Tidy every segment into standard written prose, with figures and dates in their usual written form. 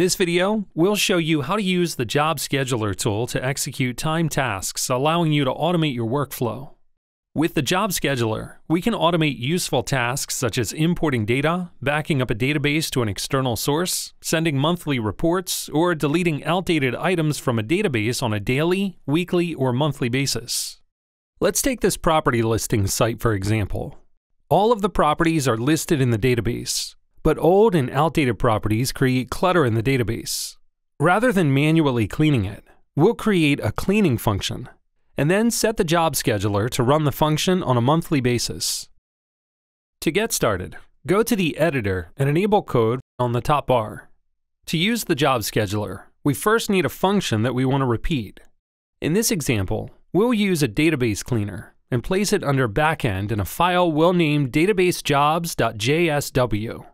this video, we'll show you how to use the Job Scheduler tool to execute time tasks, allowing you to automate your workflow. With the Job Scheduler, we can automate useful tasks such as importing data, backing up a database to an external source, sending monthly reports, or deleting outdated items from a database on a daily, weekly, or monthly basis. Let's take this property listing site for example. All of the properties are listed in the database, but old and outdated properties create clutter in the database. Rather than manually cleaning it, we'll create a cleaning function and then set the Job Scheduler to run the function on a monthly basis. To get started, go to the editor and enable code on the top bar. To use the Job Scheduler, we first need a function that we want to repeat. In this example, we'll use a database cleaner and place it under backend in a file we'll name databasejobs.jsw.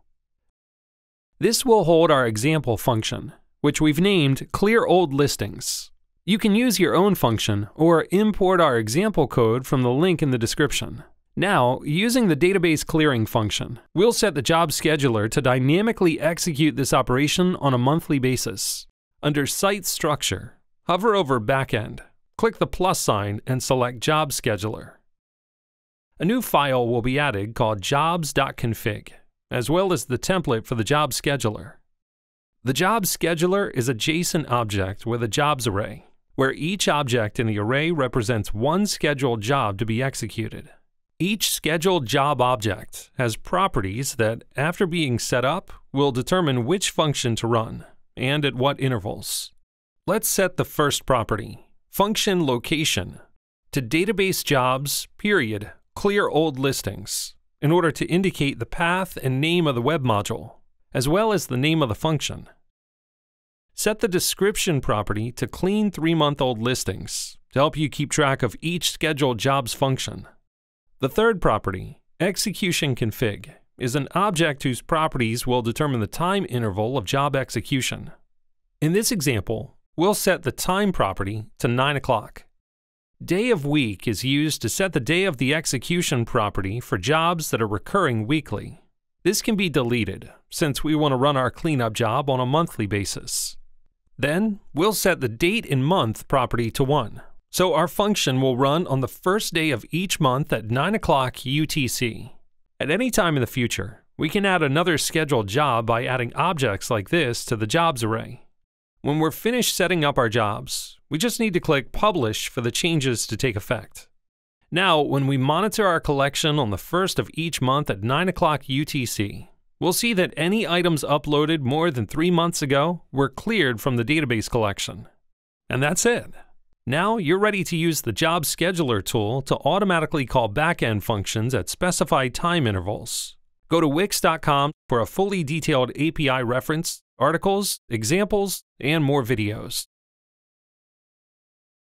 This will hold our example function, which we've named Clear Old Listings. You can use your own function or import our example code from the link in the description. Now, using the database clearing function, we'll set the Job Scheduler to dynamically execute this operation on a monthly basis. Under Site Structure, hover over Backend, click the plus sign and select Job Scheduler. A new file will be added called jobs.config, as well as the template for the Job Scheduler. The Job Scheduler is a JSON object with a jobs array, where each object in the array represents one scheduled job to be executed. Each scheduled job object has properties that, after being set up, will determine which function to run and at what intervals. Let's set the first property, function location, to database jobs, clear old listings, in order to indicate the path and name of the web module, as well as the name of the function. Set the description property to clean 3-month-old listings to help you keep track of each scheduled jobs function. The third property, execution config, is an object whose properties will determine the time interval of job execution. In this example, we'll set the time property to 9 o'clock. Day of week is used to set the day of the execution property for jobs that are recurring weekly. This can be deleted since we want to run our cleanup job on a monthly basis. Then, we'll set the date and month property to 1, so our function will run on the first day of each month at 9 o'clock UTC. At any time in the future, we can add another scheduled job by adding objects like this to the jobs array. When we're finished setting up our jobs, we just need to click Publish for the changes to take effect. Now, when we monitor our collection on the first of each month at 9 o'clock UTC, we'll see that any items uploaded more than 3 months ago were cleared from the database collection. And that's it. Now you're ready to use the Job Scheduler tool to automatically call backend functions at specified time intervals. Go to Wix.com for a fully detailed API reference, articles, examples, and more videos.